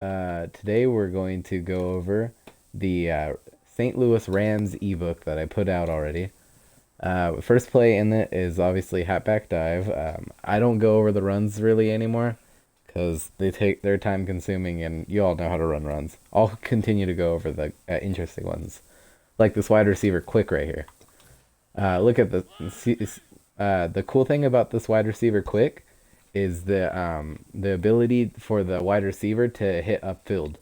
Today we're going to go over the St. Louis Rams ebook that I put out already. First play in it is obviously halfback dive. I don't go over the runs really anymore because they take their time consuming, and you all know how to run runs. I'll continue to go over the interesting ones, like this wide receiver quick right here. Look at the cool thing about this wide receiver quick is the ability for the wide receiver to hit upfield.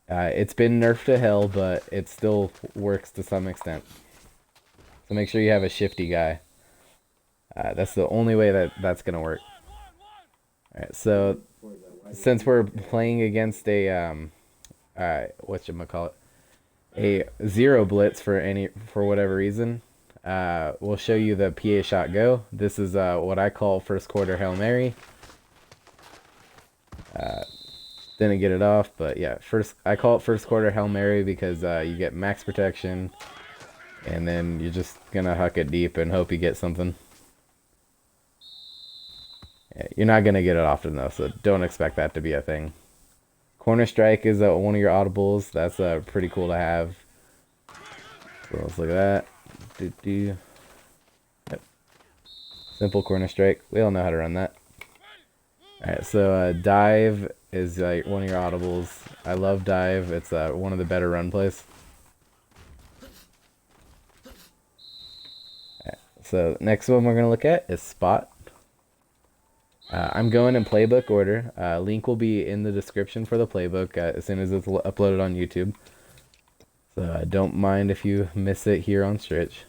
It's been nerfed to hell, but it still works to some extent. So make sure you have a shifty guy. That's the only way that's gonna work. All right, so since we're playing against a whatchamacallit, a zero blitz for whatever reason, we'll show you the PA shot go. This is what I call first quarter Hail Mary. Didn't get it off, but yeah, I call it first quarter Hail Mary because you get max protection, and then you're just gonna huck it deep and hope you get something. Yeah, you're not gonna get it often though, so don't expect that to be a thing. Corner strike is one of your audibles. That's pretty cool to have. So let's look at that. Yep. Simple corner strike. We all know how to run that. Alright, so dive is like one of your audibles. I love dive. It's one of the better run plays. Alright, so next one we're going to look at is spot. I'm going in playbook order. Link will be in the description for the playbook as soon as it's uploaded on YouTube. So don't mind if you miss it here on Stretch.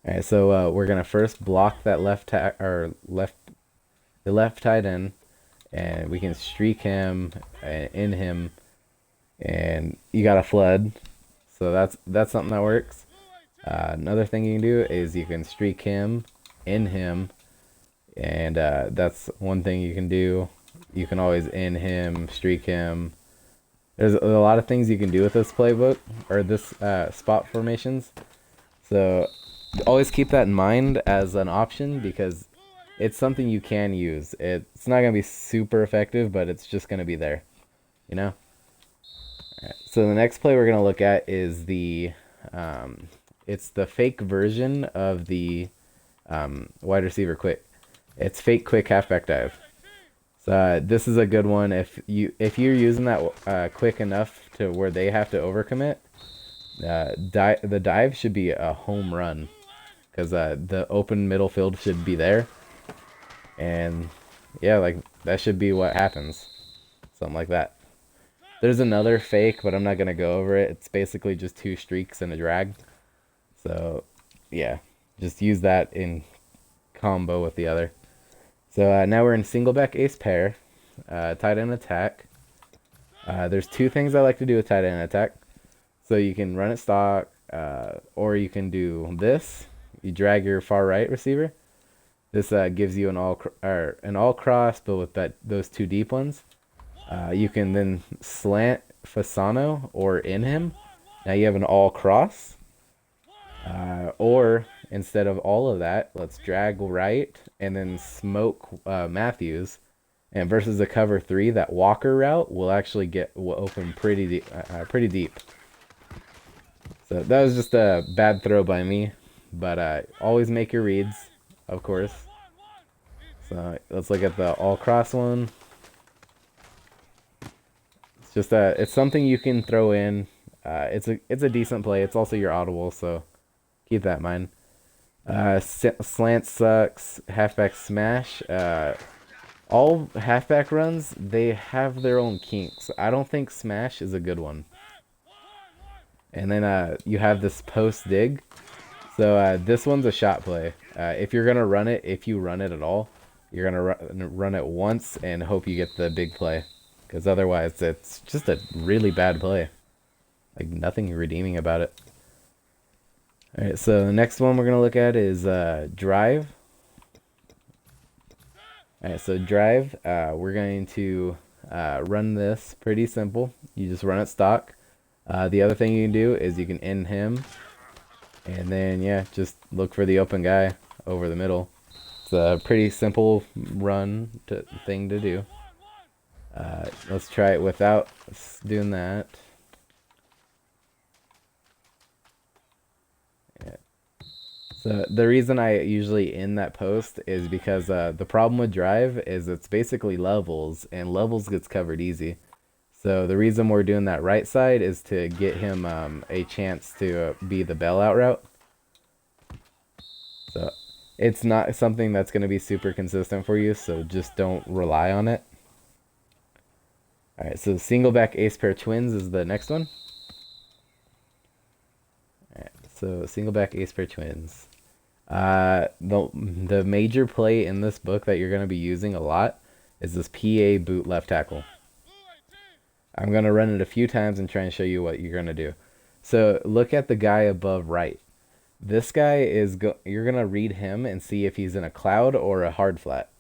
Alright, so we're going to first block that the left tight end, and we can streak him and in him, and you got a flood. So that's something that works. Another thing you can do is you can streak him in him, and that's one thing you can do. You can always in him, streak him. There's a lot of things you can do with this playbook or this spot formations. So always keep that in mind as an option because it's something you can use. It's not going to be super effective, but it's just going to be there, you know? All right, so the next play we're going to look at is it's the fake version of the wide receiver quick. It's fake quick halfback dive. So this is a good one if you're using that quick enough to where they have to overcommit. The dive should be a home run because the open middle field should be there. And yeah, like that should be what happens. Something like that. There's another fake, but I'm not going to go over it. It's basically just two streaks and a drag. So yeah, just use that in combo with the other. So now we're in single back ace pair, tight end attack. There's two things I like to do with tight end attack. So you can run it stock, or you can do this. You drag your far right receiver. This gives you an all cross, but with those two deep ones. You can then slant Fasano or in him. Now you have an all cross. Or instead of all of that, let's drag right and then smoke Matthews. And versus the cover 3, that Walker route will open pretty deep. So that was just a bad throw by me, but always make your reads, of course. So let's look at the all cross one. It's just it's something you can throw in. It's a decent play. It's also your audible, so keep that in mind. Slant sucks. Halfback smash. All halfback runs, they have their own kinks. I don't think smash is a good one. And then you have this post dig. So this one's a shot play. If you're gonna run it, if you run it at all, you're gonna run it once and hope you get the big play, because otherwise it's just a really bad play. Like nothing redeeming about it. All right, so the next one we're gonna look at is drive. All right, so drive. We're going to run this pretty simple. You just run it stock. The other thing you can do is you can end him, and then yeah, just look for the open guy over the middle. It's a pretty simple thing to do. let's try it without doing that. Yeah. So the reason I usually end that post is because the problem with Drive is it's basically levels, and levels gets covered easy. So the reason we're doing that right side is to get him a chance to be the bailout route. So it's not something that's going to be super consistent for you, so just don't rely on it. Alright, so single back ace pair twins is the next one. Alright, so single back ace pair twins. The major play in this book that you're going to be using a lot is this PA boot left tackle. I'm going to run it a few times and try and show you what you're going to do. So look at the guy above right. This guy is you're going to read him and see if he's in a cloud or a hard flat.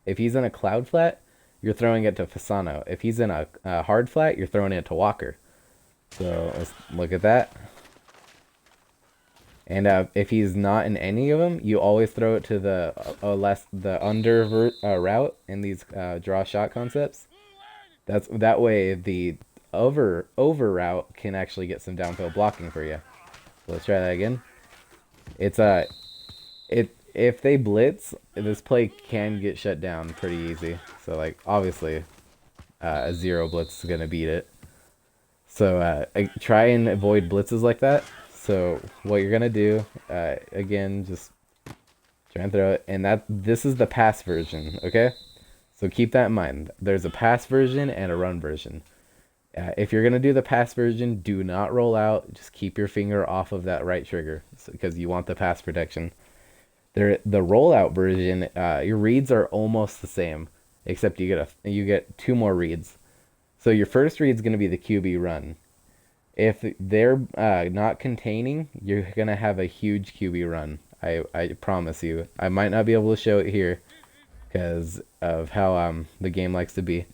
If he's in a cloud flat, you're throwing it to Fasano. If he's in a hard flat, you're throwing it to Walker. So let's look at that. And if he's not in any of them, you always throw it to the under route in these draw shot concepts. That way the over route can actually get some downfield blocking for you. So let's try that again. It's if they blitz, this play can get shut down pretty easy. So like obviously, a zero blitz is gonna beat it. So try and avoid blitzes like that. So what you're gonna do, again, just try and throw it, and this is the pass version, okay? So keep that in mind. There's a pass version and a run version. If you're gonna do the pass version, do not roll out. Just keep your finger off of that right trigger because you want the pass protection. The rollout version, your reads are almost the same, except you get two more reads. So your first read is gonna be the QB run. If they're not containing, you're going to have a huge QB run. I promise you. I might not be able to show it here because of how the game likes to be.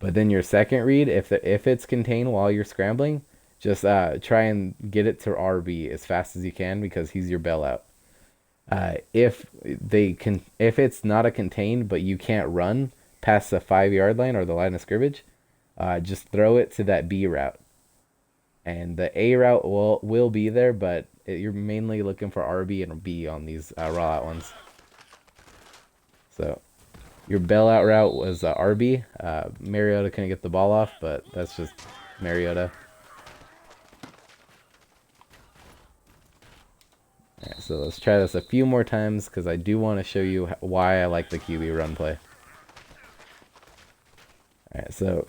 But then your second read, if it's contained while you're scrambling, just try and get it to RB as fast as you can because he's your bailout. If it's not a contained but you can't run past the 5-yard line or the line of scrimmage, just throw it to that B route. And the A route will be there, but you're mainly looking for RB and B on these rollout ones. So your bailout route was RB. Mariota couldn't get the ball off, but that's just Mariota. Alright, so let's try this a few more times because I do want to show you why I like the QB run play. Alright, so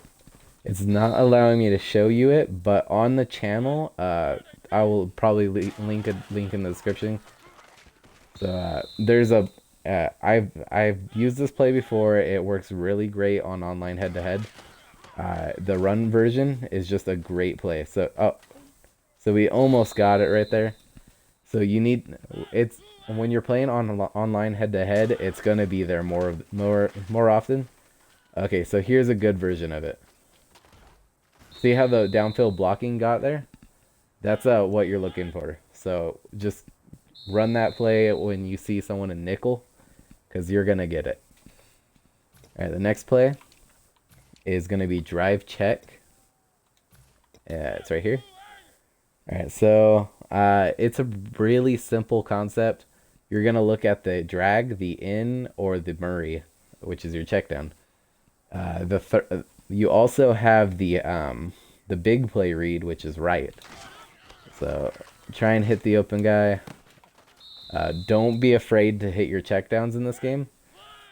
it's not allowing me to show you it, but on the channel, I will probably link in the description. So there's I've used this play before. It works really great on online head-to-head. The run version is just a great play. So we almost got it right there. So when you're playing on online head-to-head, it's gonna be there more often. Okay, so here's a good version of it. See how the downfield blocking got there? That's what you're looking for. So just run that play when you see someone in nickel, because you're going to get it. Alright, the next play is going to be drive check. Yeah, it's right here. Alright, so it's a really simple concept. You're going to look at the drag, the in, or the Murray, which is your check down. You also have the big play read, which is right. So try and hit the open guy. Don't be afraid to hit your checkdowns in this game.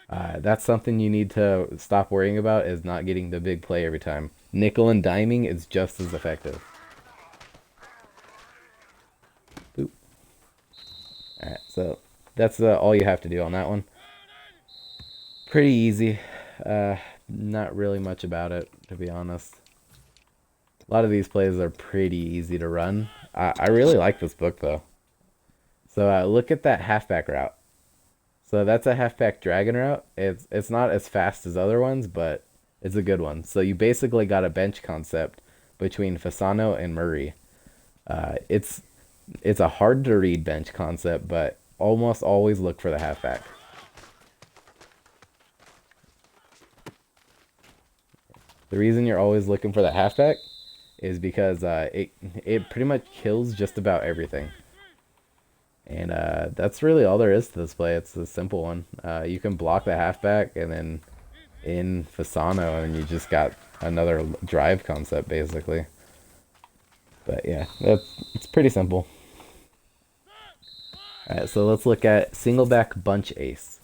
That's something you need to stop worrying about, is not getting the big play every time. Nickel and diming is just as effective. Boop. Alright, so that's all you have to do on that one. Pretty easy. Not really much about it, to be honest. A lot of these plays are pretty easy to run. I really like this book, though. So look at that halfback route. So that's a halfback dragon route. It's not as fast as other ones, but it's a good one. So you basically got a bench concept between Fasano and Murray. It's a hard to read bench concept, but almost always look for the halfback. The reason you're always looking for the halfback is because it pretty much kills just about everything. And that's really all there is to this play. It's a simple one. You can block the halfback and then in Fasano, and you just got another drive concept basically. But yeah, it's pretty simple. Alright, so let's look at single back bunch ace.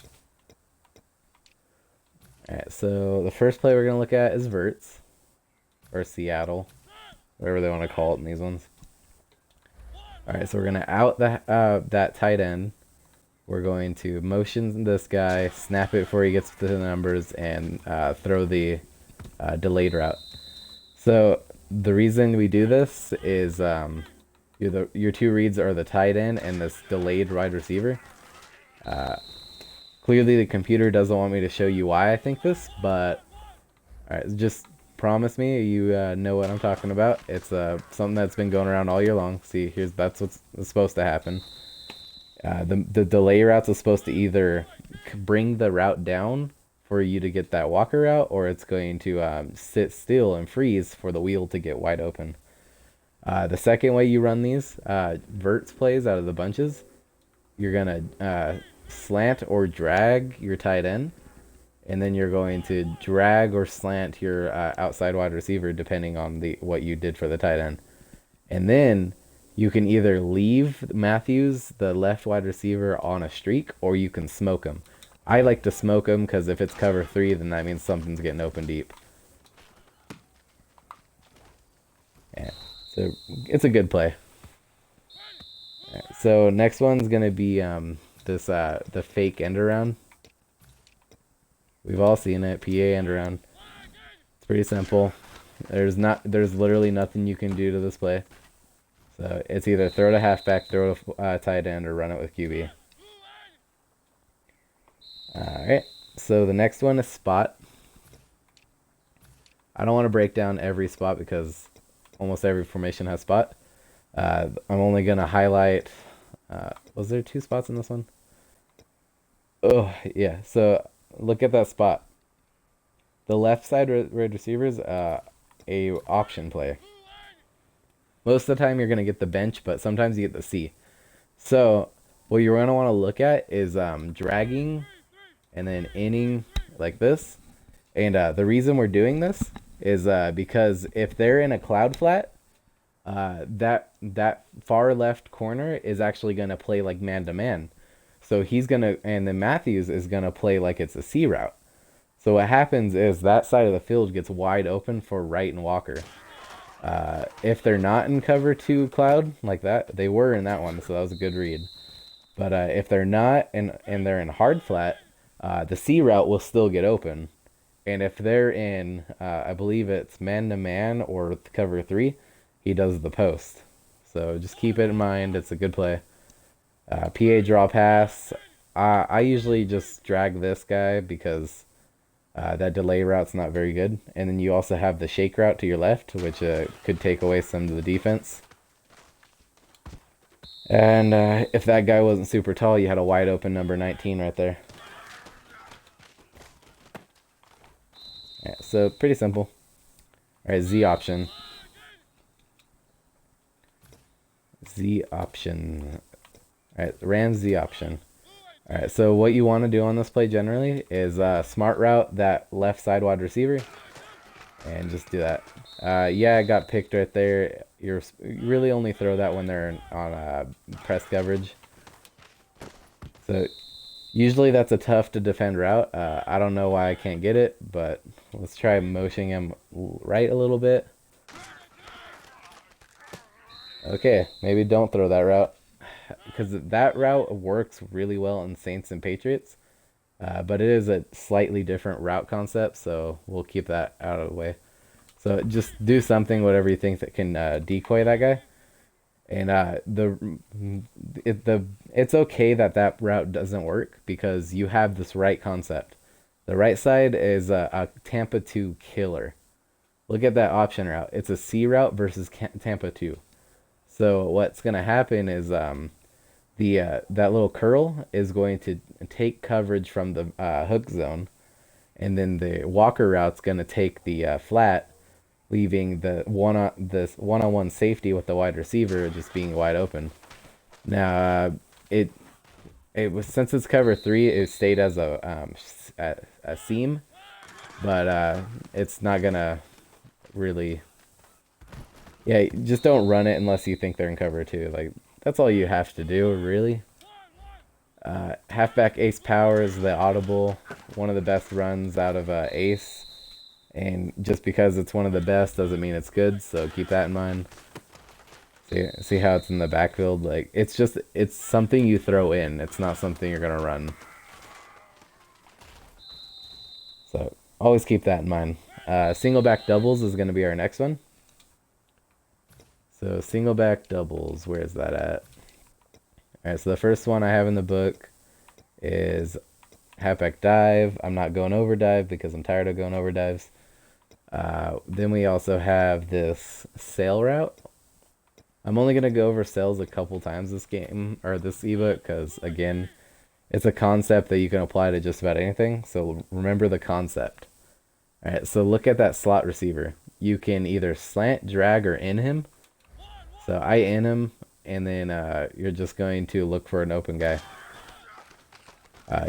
Alright, so the first play we're going to look at is Verts, or Seattle, whatever they want to call it in these ones. Alright, so we're going to out that tight end. We're going to motion this guy, snap it before he gets to the numbers, and throw the delayed route. So the reason we do this is your two reads are the tight end and this delayed wide receiver. Clearly the computer doesn't want me to show you why I think this, but alright, just promise me you know what I'm talking about. It's something that's been going around all year long. See, that's what's supposed to happen. The delay routes is supposed to either bring the route down for you to get that walker route, or it's going to sit still and freeze for the wheel to get wide open. The second way you run these verts plays out of the bunches, you're gonna slant or drag your tight end, and then you're going to drag or slant your outside wide receiver depending on what you did for the tight end. And then you can either leave Matthews, the left wide receiver, on a streak, or you can smoke him. I like to smoke him because if it's cover 3, then that means something's getting open deep. Yeah, so it's a good play. Right, so next one's gonna be the fake end around. We've all seen it, PA end around. It's pretty simple. There's literally nothing you can do to this play. So it's either throw to halfback, throw to tight end, or run it with QB. Alright, so the next one is spot. I don't want to break down every spot because almost every formation has spot. I'm only going to highlight... was there 2 spots in this one? Oh, yeah. So look at that spot. The left side wide receivers, a option play. Most of the time you're going to get the bench, but sometimes you get the C. So what you're going to want to look at is dragging and then inning like this. And the reason we're doing this is because if they're in a cloud flat, that far left corner is actually going to play like man-to-man. So he's going to, and then Matthews is going to play like it's a C route. So what happens is that side of the field gets wide open for Wright and Walker. If they're not in cover 2 cloud like that, they were in that one, so that was a good read. But if they're not and they're in hard flat, the C route will still get open. And if they're in, I believe it's man-to-man or cover 3, he does the post. So just keep it in mind. It's a good play. PA draw pass. I usually just drag this guy because that delay route's not very good. And then you also have the shake route to your left, which could take away some of the defense. And if that guy wasn't super tall, you had a wide open number 19 right there. Yeah, so pretty simple. Alright, Z option. Z option. Alright, Rams Z option. Alright, so what you want to do on this play generally is smart route that left side wide receiver. And just do that. Yeah, I got picked right there. You really only throw that when they're on press coverage. So usually that's a tough to defend route. I don't know why I can't get it, but let's try motioning him right a little bit. Okay, maybe don't throw that route, because that route works really well in Saints and Patriots, but it is a slightly different route concept, so we'll keep that out of the way. So just do something, whatever you think that can decoy that guy. And it's okay that route doesn't work because you have this right concept. The right side is a Tampa 2 killer. Look at that option route. It's a C route versus Tampa 2. So what's going to happen is that little curl is going to take coverage from the hook zone, and then the walker route's gonna take the flat, leaving the one-on-one safety with the wide receiver just being wide open. Now, it it was, since it's cover three, it stayed as a seam, but it's not gonna really. Yeah, just don't run it unless you think they're in cover two. Like, that's all you have to do, really. Halfback ace power is the audible, one of the best runs out of ace. And just because it's one of the best doesn't mean it's good, so keep that in mind. See how it's in the backfield? Like, it's something you throw in. It's not something you're gonna run. So always keep that in mind. Single back doubles is gonna be our next one. So single back doubles, where is that at? Alright, so the first one I have in the book is halfback dive. I'm not going over dive because I'm tired of going over dives. Then we also have this sail route. I'm only going to go over sails a couple times this game, or this ebook, because again, it's a concept that you can apply to just about anything. So remember the concept. Alright, so look at that slot receiver. You can either slant, drag, or in him. So I in him, and then you're just going to look for an open guy.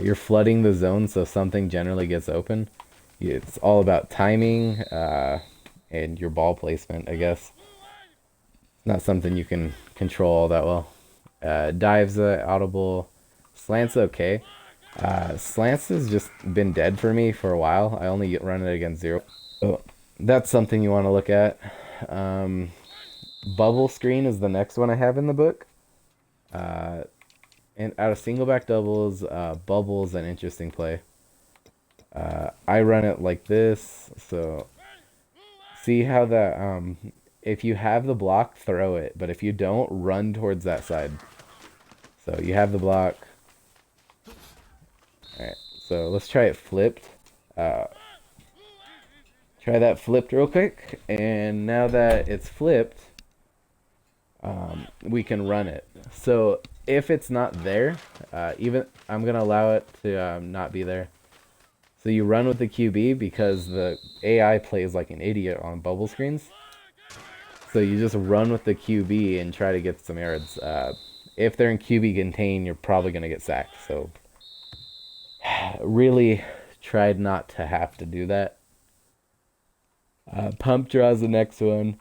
You're flooding the zone, so something generally gets open. It's all about timing and your ball placement, I guess. It's not something you can control all that well. Dives audible. Slants okay. Slants has just been dead for me for a while. I only run it against zero. So that's something you want to look at. Bubble screen is the next one I have in the book. And out of single back doubles, bubble's an interesting play. I run it like this, so see how the if you have the block, throw it, but if you don't, run towards that side. So you have the block. Alright, so let's try it flipped. Try that flipped real quick, and now that it's flipped, we can run it. So if it's not there, even I'm gonna allow it to not be there. So you run with the QB because the AI plays like an idiot on bubble screens. So you just run with the QB and try to get some yards. If they're in QB contain, you're probably gonna get sacked. So really tried not to have to do that. Pump draw is the next one.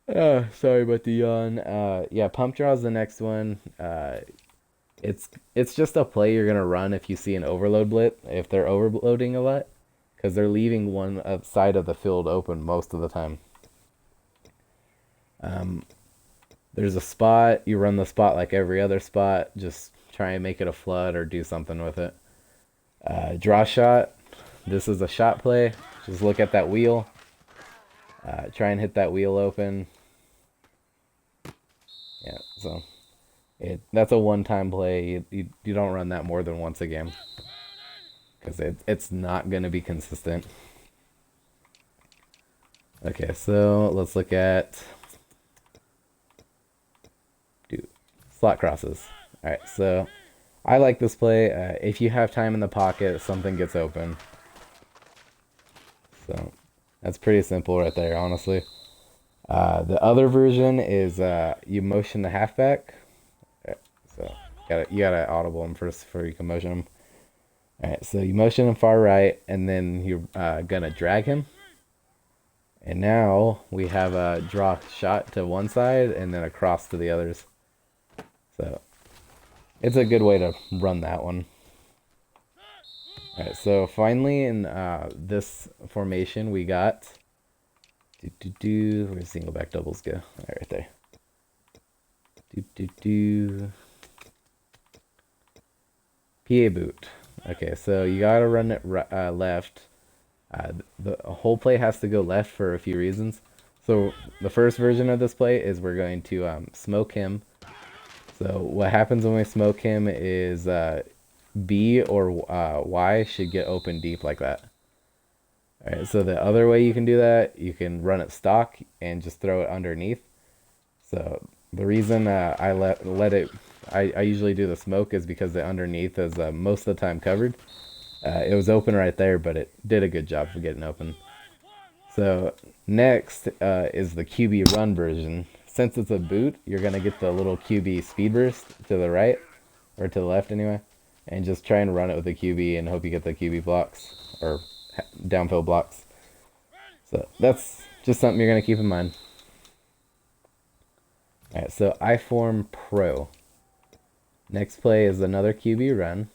Sorry about the yawn. Yeah, pump draw is the next one. It's just a play you're gonna run if you see an overload blitz, if they're overloading a lot, because they're leaving one side of the field open most of the time. There's a spot, you run the spot like every other spot, just try and make it a flood or do something with it. Draw shot, this is a shot play, just look at that wheel, try and hit that wheel open. Yeah, so that's a one-time play. You don't run that more than once a game because it's not going to be consistent. Okay, so let's look at slot crosses. All right, so I like this play. If you have time in the pocket, something gets open. So that's pretty simple right there, honestly. The other version is you motion the halfback. So you gotta audible him first before you can motion him. Alright, so you motion him far right, and then you're gonna drag him. And now we have a draw shot to one side and then a cross to the others. So it's a good way to run that one. Alright, so finally in this formation we got where's single back doubles go? Right there. PA boot. Okay, so you gotta run it left. The whole play has to go left for a few reasons. So the first version of this play is we're going to smoke him. So what happens when we smoke him is B or Y should get open deep like that. Alright, so the other way you can do that, you can run it stock and just throw it underneath. So the reason I let it, I usually do the smoke is because the underneath is most of the time covered. It was open right there, but it did a good job of getting open. So next is the QB run version. Since it's a boot, you're going to get the little QB speed burst to the right, or to the left anyway, and just try and run it with the QB and hope you get the QB blocks, or downfield blocks. So that's just something you're going to keep in mind. Alright, so I form pro. Next play is another QB run.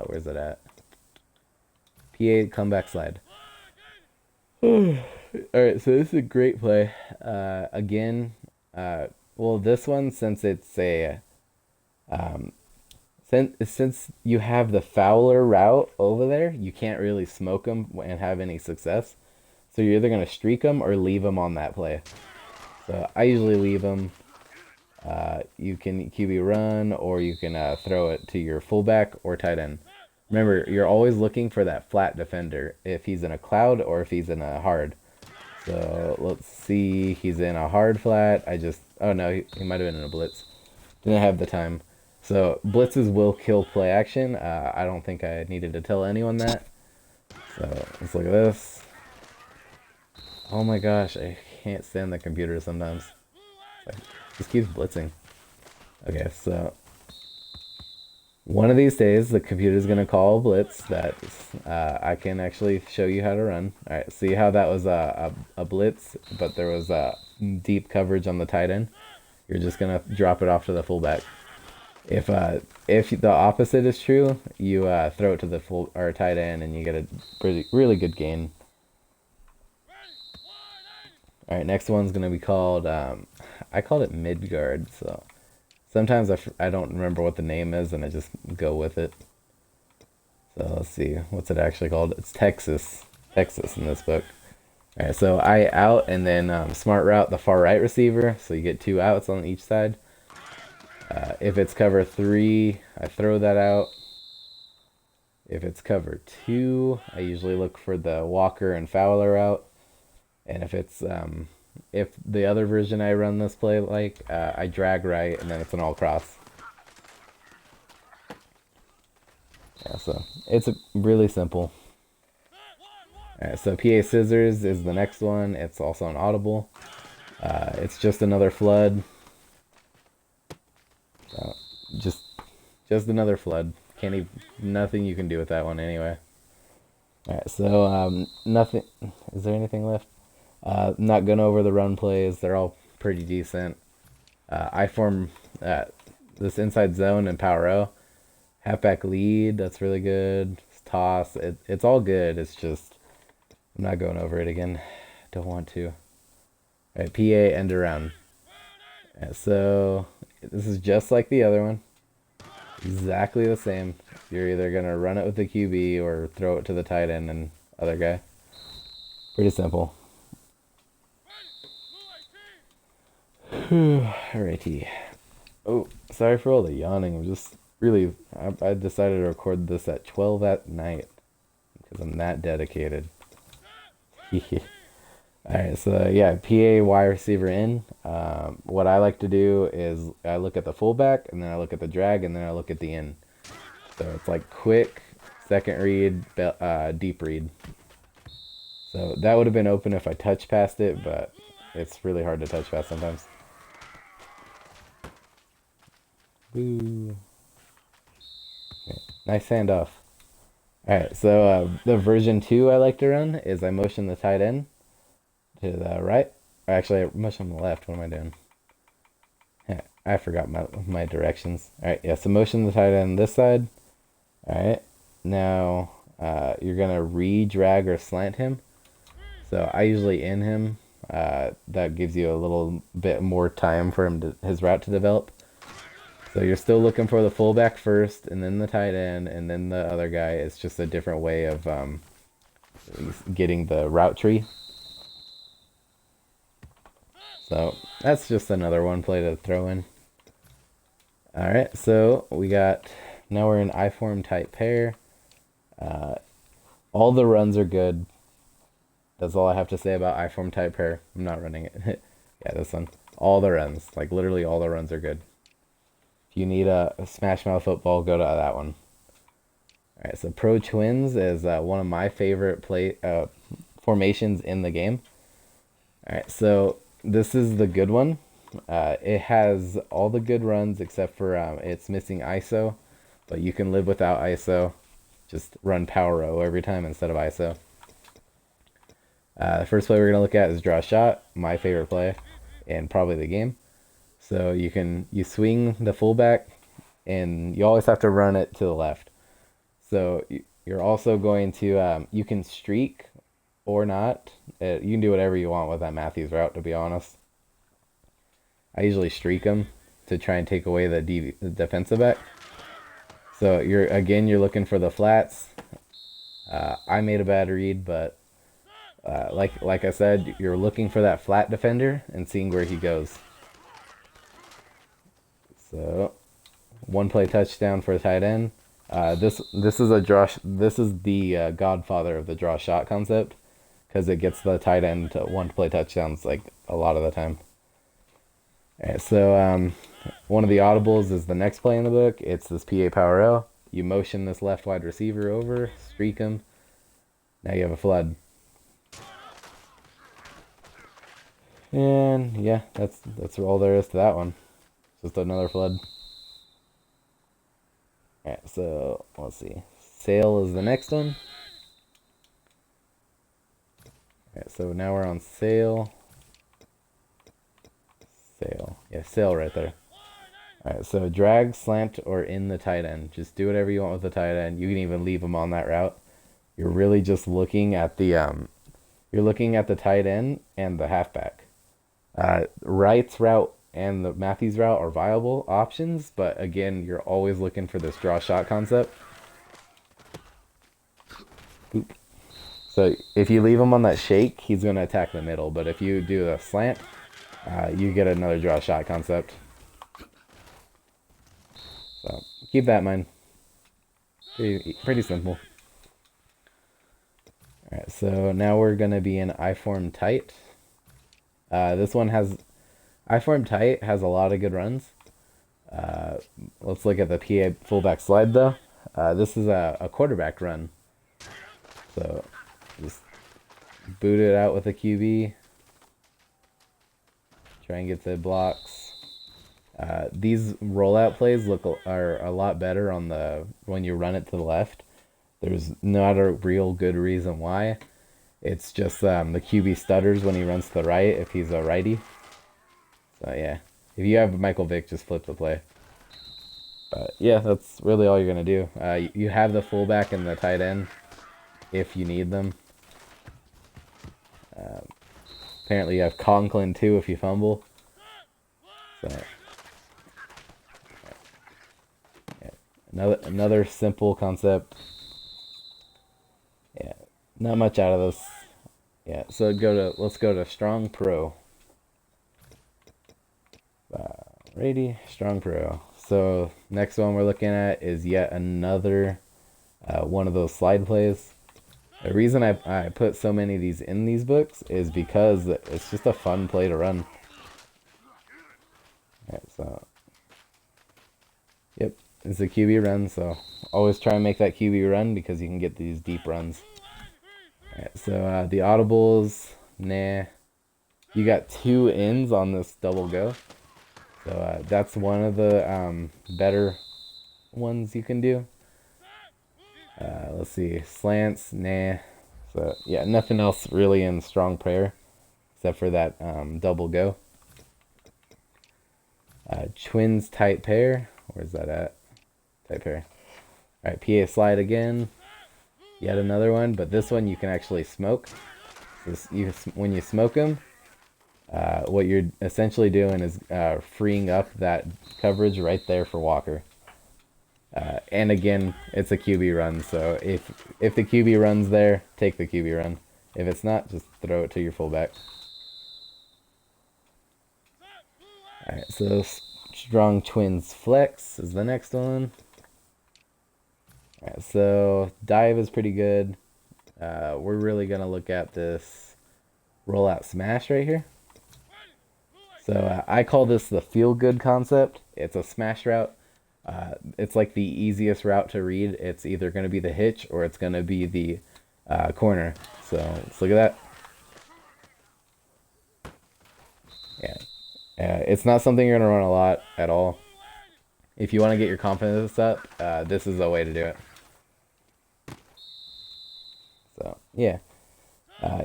Where's it at? PA comeback slide. Alright, so this is a great play. Again, well, this one, since it's a since you have the Fowler route over there, you can't really smoke them and have any success. So you're either going to streak them or leave them on that play. So I usually leave them. You can QB run, or you can throw it to your fullback or tight end. Remember, you're always looking for that flat defender, if he's in a cloud or if he's in a hard. So let's see, he's in a hard flat. Oh no, he might have been in a blitz. Didn't have the time. So blitzes will kill play action. I don't think I needed to tell anyone that. So let's look at this. Oh my gosh, I can't stand the computer sometimes. It just keeps blitzing. Okay, so one of these days the computer is going to call a blitz that I can actually show you how to run. Alright, see how that was a blitz, but there was deep coverage on the tight end? You're just going to drop it off to the fullback. If the opposite is true, you throw it to the full or tight end and you get a really good gain. All right, next one's gonna be called I called it mid guard. So sometimes I don't remember what the name is and I just go with it. So let's see, what's it actually called? It's Texas in this book. All right, so I out and then smart route the far right receiver, so you get 2 outs on each side. If it's cover 3, I throw that out. If it's cover 2, I usually look for the Walker and Fowler out. And if it's if the other version I run this play like, I drag right and then it's an all cross. Yeah, so it's really simple. Alright, so PA Scissors is the next one. It's also an audible. It's just another flood. So just another flood. Nothing you can do with that one anyway. Alright, so nothing. Is there anything left? Not going over the run plays. They're all pretty decent. I form this inside zone and power O. Halfback lead, that's really good. Toss, it's all good. It's just, I'm not going over it again. Don't want to. Alright, PA end around. So this is just like the other one. Exactly the same. You're either going to run it with the QB or throw it to the tight end and other guy. Pretty simple. Alrighty. Oh, sorry for all the yawning. I'm just really, I decided to record this at 12 at night because I'm that dedicated. Alright, so yeah, PA wide receiver in. What I like to do is I look at the fullback, and then I look at the drag, and then I look at the in. So it's like quick, second read, deep read. So that would have been open if I touch past it, but it's really hard to touch past sometimes. Woo. Okay, nice handoff. Alright, so the version 2 I like to run is I motion the tight end to the right. Or actually, I motion on the left. What am I doing? I forgot my directions. Alright, yeah, so motion the tight end this side. Alright, now you're going to re-drag or slant him. So I usually in him. That gives you a little bit more time for his route to develop. So you're still looking for the fullback first, and then the tight end, and then the other guy. It's just a different way of getting the route tree. So that's just another one play to throw in. Alright, so now we're in I-form type pair. All the runs are good. That's all I have to say about I-form type pair. I'm not running it. Yeah, this one. All the runs. Like, literally all the runs are good. If you need a smash mouth football, go to that one. Alright, so Pro Twins is one of my favorite formations in the game. Alright, so this is the good one. It has all the good runs except for it's missing ISO, but you can live without ISO. Just run Power O every time instead of ISO. The first play we're going to look at is draw shot, my favorite play, and probably the game. So you swing the fullback, and you always have to run it to the left. So you're also going to you can streak or not. You can do whatever you want with that Matthews route, to be honest. I usually streak them to try and take away the defensive back. So you're looking for the flats. I made a bad read, but like I said, you're looking for that flat defender and seeing where he goes. So, one play touchdown for a tight end. This is the godfather of the draw shot concept, because it gets the tight end to one play touchdowns like a lot of the time. Alright, so one of the audibles is the next play in the book. It's this PA Power L. You motion this left wide receiver over, streak him. Now you have a flood. And yeah, that's all there is to that one. Just another flood. Alright, so let's see. Sail is the next one. Alright, so now we're on sail. Sail. Yeah, sail right there. Alright, so drag, slant, or in the tight end. Just do whatever you want with the tight end. You can even leave them on that route. You're really just looking at the tight end and the halfback. Wright's route and the Matthews route are viable options, but again, you're always looking for this draw shot concept. Oop. So if you leave him on that shake, he's going to attack the middle, but if you do a slant, you get another draw shot concept. So keep that in mind. Pretty simple. Alright, so now we're going to be in I-form tight. This one has I-form tight has a lot of good runs. Let's look at the PA fullback slide though. This is a quarterback run. So just boot it out with a QB. Try and get the blocks. These rollout plays are a lot better when you run it to the left. There's not a real good reason why. It's just the QB stutters when he runs to the right if he's a righty. So yeah, if you have Michael Vick, just flip the play. But yeah, that's really all you're going to do. You have the fullback and the tight end if you need them. Apparently you have Conklin too if you fumble. So yeah. Another simple concept. Yeah, not much out of this. Yeah, so let's go to Strong Pro. Righty, Strong Pro. So next one we're looking at is yet another one of those slide plays. The reason I put so many of these in these books is because it's just a fun play to run. Alright, so yep, it's a QB run, so always try and make that QB run because you can get these deep runs. Alright, so the audibles, nah. You got 2 ins on this double go. So that's one of the better ones you can do. Let's see, slants, nah. So yeah, nothing else really in strong prayer except for that double go. Twins tight pair. Where's that at? Tight pair. Alright, PA slide again. Yet another one, but this one you can actually smoke. When you smoke them, what you're essentially doing is freeing up that coverage right there for Walker. And again, it's a QB run, so if the QB run's there, take the QB run. If it's not, just throw it to your fullback. Alright, so Strong Twins Flex is the next one. Alright, so dive is pretty good. We're really going to look at this rollout smash right here. So I call this the feel good concept. It's a smash route. It's like the easiest route to read. It's either going to be the hitch or it's going to be the corner. So let's look at that. Yeah, it's not something you're going to run a lot at all. If you want to get your confidence up, this is the way to do it. So yeah,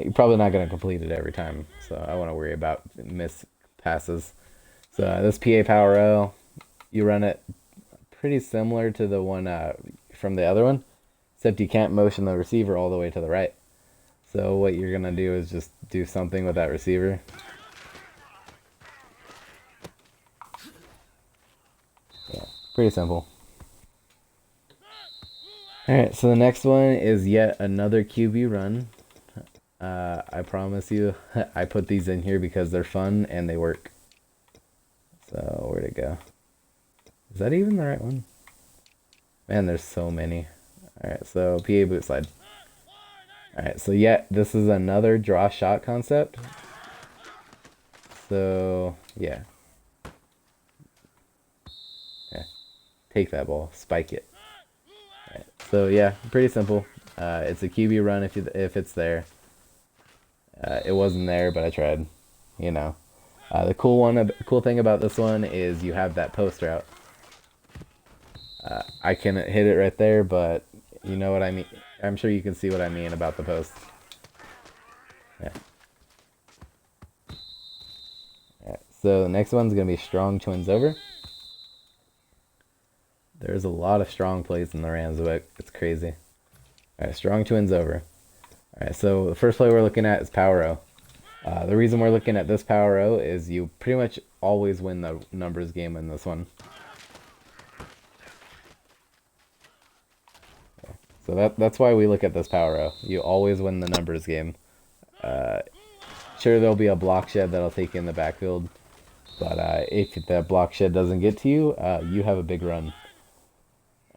you're probably not going to complete it every time. So I want to worry about miss passes. So this PA Power O, you run it pretty similar to the one from the other one, except you can't motion the receiver all the way to the right. So what you're gonna do is just do something with that receiver. Yeah, pretty simple. Alright, so the next one is yet another QB run. I promise you, I put these in here because they're fun and they work. So, where'd it go? Is that even the right one? Man, there's so many. Alright, so PA boot slide. Alright, so yeah, this is another draw shot concept. So, yeah. Take that ball, spike it. Alright, so yeah, pretty simple. It's a QB run if it's there. It wasn't there, but I tried. You know. The cool thing about this one is you have that post route. I can hit it right there, but you know what I mean. I'm sure you can see what I mean about the post. Yeah. Alright, so the next one's gonna be strong twins over. There's a lot of strong plays in the Rams book. It's crazy. Alright, strong twins over. Alright, so the first play we're looking at is Power O. The reason we're looking at this Power O is you pretty much always win the numbers game in this one. So that's why we look at this Power O. You always win the numbers game. Sure, there'll be a block shed that'll take you in the backfield. But if that block shed doesn't get to you, you have a big run.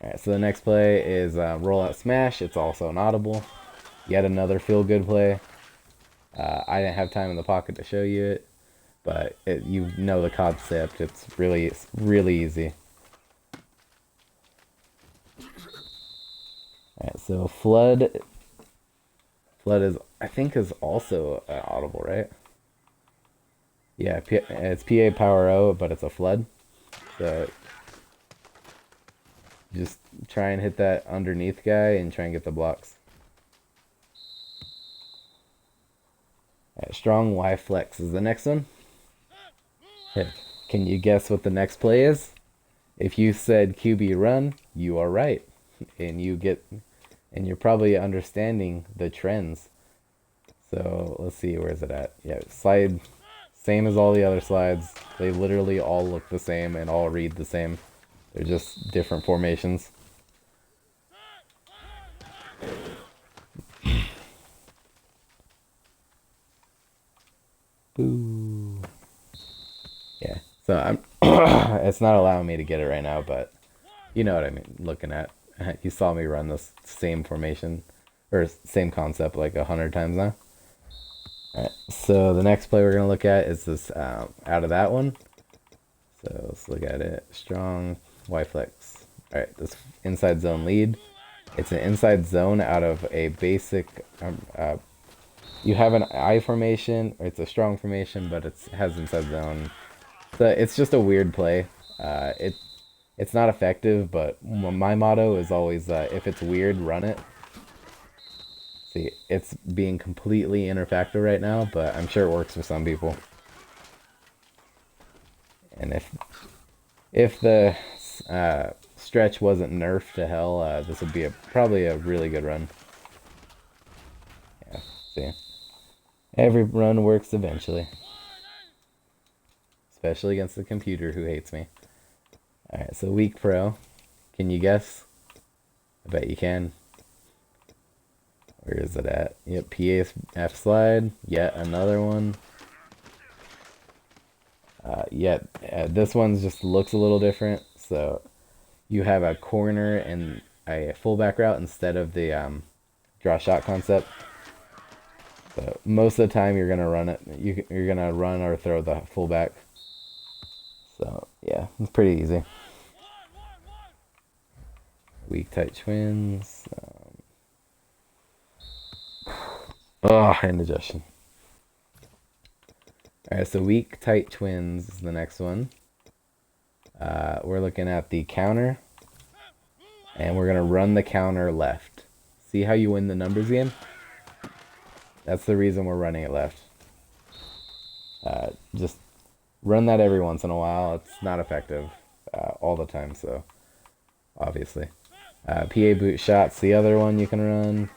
Alright, so the next play is rollout smash. It's also an audible. Yet another feel-good play. I didn't have time in the pocket to show you it, but you know the concept. It's really easy. Alright, so flood is, I think, is also an audible, right? Yeah, it's PA Power O, but it's a flood. So just try and hit that underneath guy and try and get the blocks. Right, strong Y flex is the next one. Can you guess what the next play is? If you said QB run, you are right, and you're probably understanding the trends. So let's see, where is it at? Yeah, slide, same as all the other slides. They literally all look the same and all read the same. They're just different formations. Boo. Yeah, so I'm it's not allowing me to get it right now, but you know what I mean, looking at. You saw me run this same formation, or same concept like 100 times now. Alright, so the next play we're going to look at is this out of that one. So let's look at it. Strong Y flex. Alright, this inside zone lead. It's an inside zone out of a basic... you have an I formation, or it's a strong formation, but it has inside zone. So it's just a weird play. It's not effective, but my motto is always, if it's weird, run it. See, it's being completely interfactor right now, but I'm sure it works for some people. And if the stretch wasn't nerfed to hell, this would be probably a really good run. Yeah, see. Every run works eventually. Especially against the computer who hates me. Alright, so weak pro. Can you guess? I bet you can. Where is it at? Yep, PAF slide. Yet another one. This one just looks a little different. So you have a corner and a fullback route instead of the draw shot concept. So most of the time you're gonna run it. You're gonna run or throw the fullback. So yeah, it's pretty easy. Weak tight twins. Oh, indigestion. Alright, so weak tight twins is the next one. We're looking at the counter. And we're going to run the counter left. See how you win the numbers game? That's the reason we're running it left. Just run that every once in a while. It's not effective all the time, so obviously. PA boot shot's the other one you can run.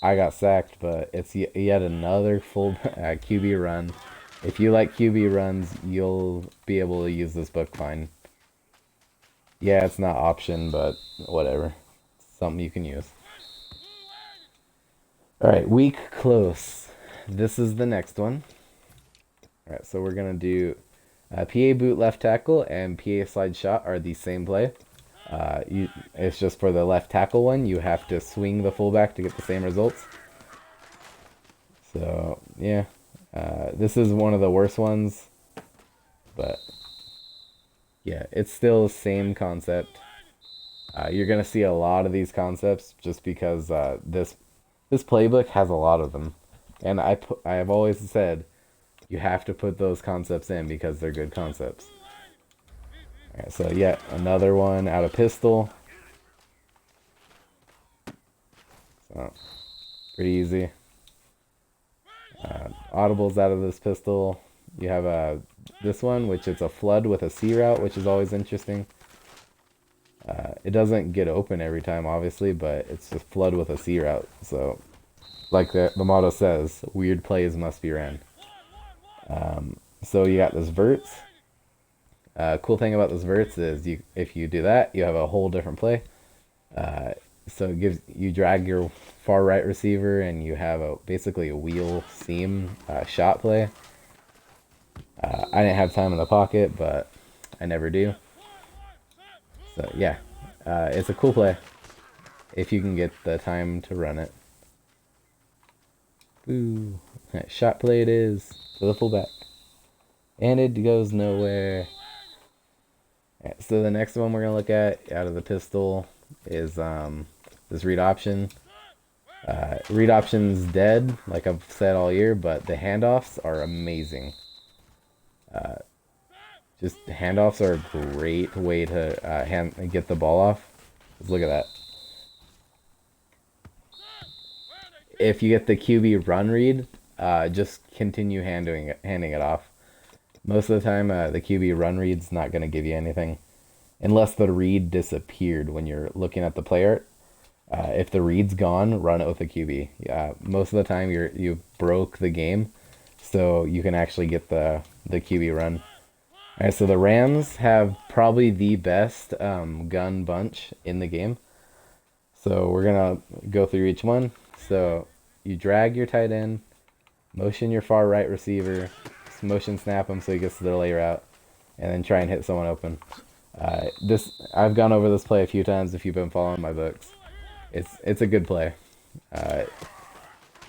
I got sacked, but it's yet another full QB run. If you like QB runs, you'll be able to use this book fine. Yeah, it's not option, but whatever. It's something you can use. Alright, weak close. This is the next one. Alright, so we're going to do PA boot left tackle and PA slide shot are the same play. It's just for the left tackle one, you have to swing the fullback to get the same results. So, yeah. This is one of the worst ones. But, yeah, it's still the same concept. You're going to see a lot of these concepts just because this playbook has a lot of them. And I have always said you have to put those concepts in because they're good concepts. Alright, so yeah, another one out of pistol. So, pretty easy. Audibles out of this pistol. You have this one, which is a flood with a C route, which is always interesting. It doesn't get open every time, obviously, but it's just flood with a C route. So, like the motto says, weird plays must be ran. So you got this verts. Cool thing about this verts is if you do that, you have a whole different play. So it gives you drag your far right receiver, and you have basically a wheel seam shot play. I didn't have time in the pocket, but I never do. So yeah, it's a cool play if you can get the time to run it. Ooh, shot play it is to the fullback, and it goes nowhere. Right, so the next one we're gonna look at out of the pistol is this read option. Read option's dead, like I've said all year, but the handoffs are amazing. Just handoffs are a great way to get the ball off. Just look at that. If you get the QB run read, just continue handing it off. Most of the time, the QB run read's not going to give you anything. Unless the read disappeared when you're looking at the play art. If the read's gone, run it with the QB. Most of the time, you broke the game, so you can actually get the QB run. Alright, so the Rams have probably the best gun bunch in the game. So we're going to go through each one. So you drag your tight end, motion your far right receiver, motion snap him so he gets to the delay route, and then try and hit someone open. I've gone over this play a few times if you've been following my books. It's a good play.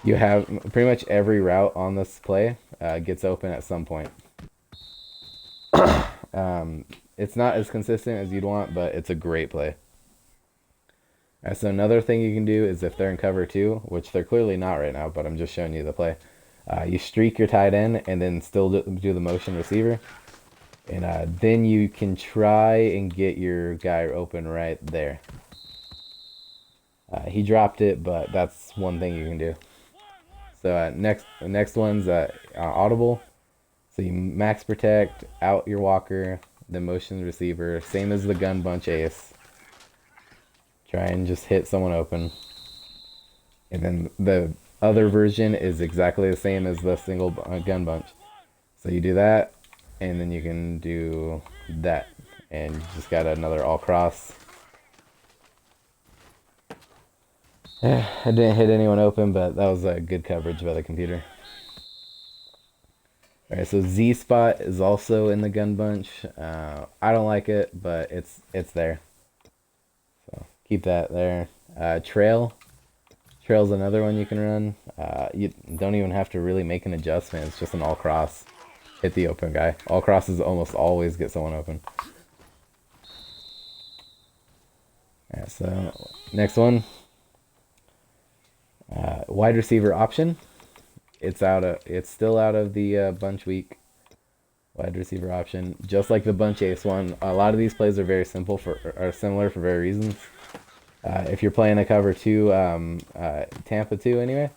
You have pretty much every route on this play gets open at some point. It's not as consistent as you'd want, but it's a great play. So another thing you can do is if they're in cover 2, which they're clearly not right now, but I'm just showing you the play. You streak your tight end and then still do the motion receiver. And then you can try and get your guy open right there. He dropped it, but that's one thing you can do. So next one's audible. So you max protect, out your walker, the motion receiver, same as the gun bunch ace. Try and just hit someone open. And then the other version is exactly the same as the single gun bunch. So you do that, and then you can do that. And you just got another all cross. I didn't hit anyone open, but that was a good coverage by the computer. Alright, so Z spot is also in the gun bunch. I don't like it, but it's there. So keep that there. Trail's another one you can run. You don't even have to really make an adjustment. It's just an all cross. Hit the open guy. All crosses almost always get someone open. Alright, so next one, wide receiver option. It's still out of the bunch week wide receiver option, just like the bunch ace one. A lot of these plays are very simple are similar for very reasons. If you're playing a cover two, Tampa two anyway,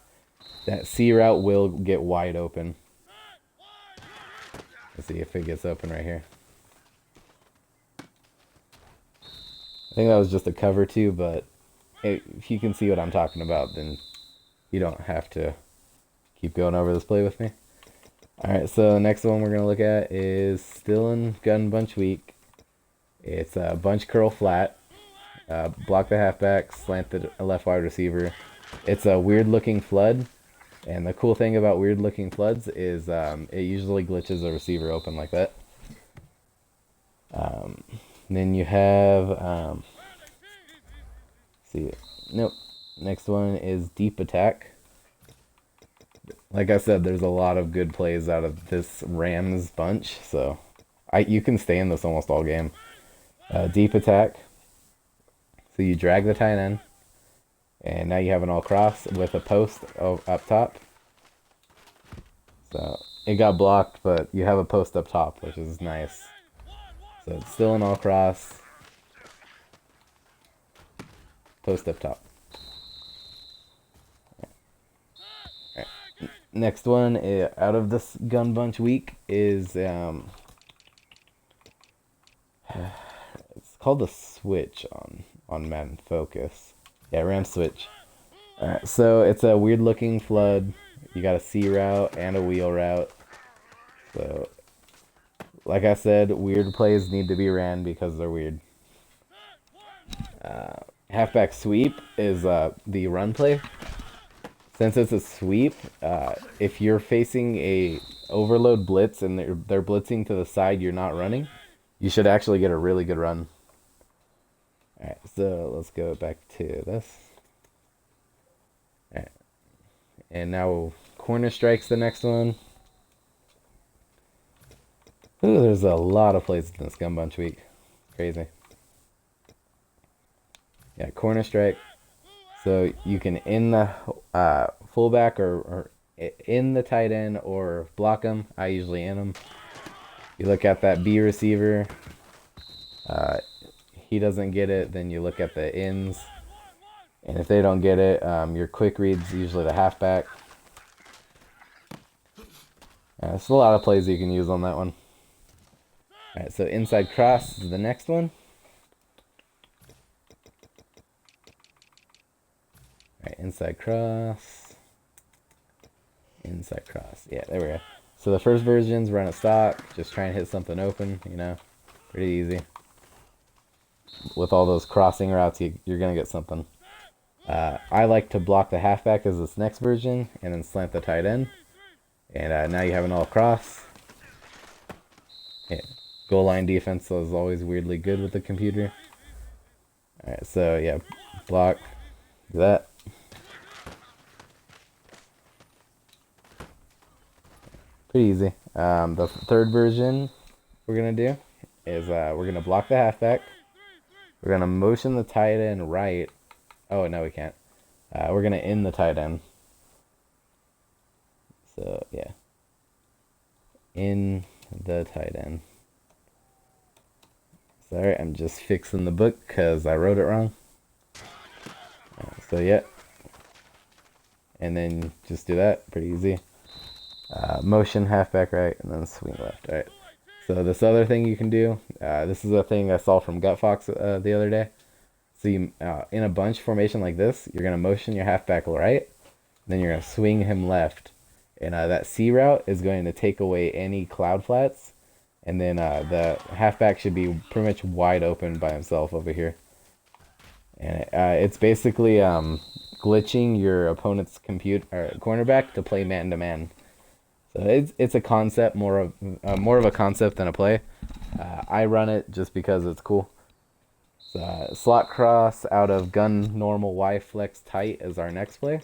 that C route will get wide open. Let's see if it gets open right here. I think that was just a cover two, but if you can see what I'm talking about, then you don't have to keep going over this play with me. Alright, so the next one we're going to look at is still in gun bunch week. It's a bunch curl flat. Block the halfback, slant the left wide receiver. It's a weird looking flood. And the cool thing about weird looking floods is it usually glitches a receiver open like that. Then you have, see, nope. Next one is deep attack. Like I said, there's a lot of good plays out of this Rams bunch, so you can stay in this almost all game. Deep attack. So you drag the tight end, and now you have an all cross with a post up top. So it got blocked, but you have a post up top, which is nice. So it's still an all cross. Post up top. Right. Next one out of this gun bunch week is it's called the switch on Madden Focus. Yeah, Ram switch. Alright, so it's a weird looking flood. You got a C route and a wheel route. So, like I said, weird plays need to be ran because they're weird. Halfback sweep is the run play. Since it's a sweep, if you're facing a overload blitz and they're blitzing to the side, you're not running, you should actually get a really good run. Alright, so let's go back to this. Alright. And now corner strike's the next one. Ooh, there's a lot of plays in this gun bunch week. Crazy. Yeah, corner strike. So you can in the fullback or in the tight end or block them. I usually in them. You look at that B receiver. He doesn't get it, then you look at the ins. And if they don't get it, your quick read's usually the halfback. There's a lot of plays you can use on that one. Alright, so inside cross is the next one. Alright, inside cross. Inside cross. Yeah, there we go. So the first versions run a stock. Just try and hit something open, you know. Pretty easy. With all those crossing routes, you're going to get something. I like to block the halfback as this next version, and then slant the tight end. And now you have an all cross. Yeah. Goal line defense is always weirdly good with the computer. Alright, so yeah, block. Do that. Pretty easy. The third version we're going to do is we're going to block the halfback. We're going to motion the tight end right. Oh, no, we can't. We're going to in the tight end. So, yeah. In the tight end. Sorry, I'm just fixing the book because I wrote it wrong. So, yeah. And then just do that. Pretty easy. Motion halfback right and then swing left. Alright. So this other thing you can do, this is a thing I saw from Gut Fox the other day. So you, in a bunch formation like this, you're going to motion your halfback right, then you're going to swing him left. And that C route is going to take away any cloud flats. And then the halfback should be pretty much wide open by himself over here. And it's basically glitching your opponent's cornerback to play man-to-man. So it's a concept, more of a concept than a play. I run it just because it's cool. So, slot cross out of gun normal Y flex tight is our next play.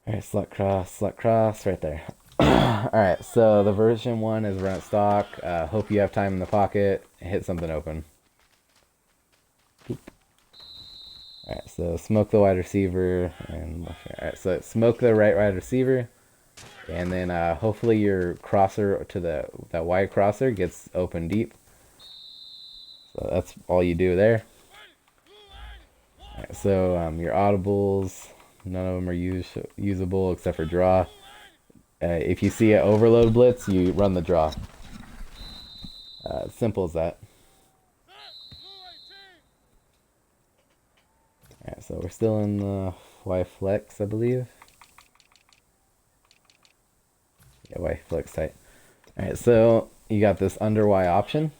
Alright, slot cross right there. Alright, so the version 1 is run at stock. Hope you have time in the pocket. Hit something open. Alright, so smoke the wide receiver. Alright, so smoke the right wide receiver. And then hopefully your crosser to that wide crosser gets open deep. So that's all you do there. Alright, so your audibles, none of them are usable except for draw. If you see an overload blitz, you run the draw. Simple as that. Alright, so we're still in the Y flex, I believe. Yeah, Y flex tight. Alright, so you got this under Y option.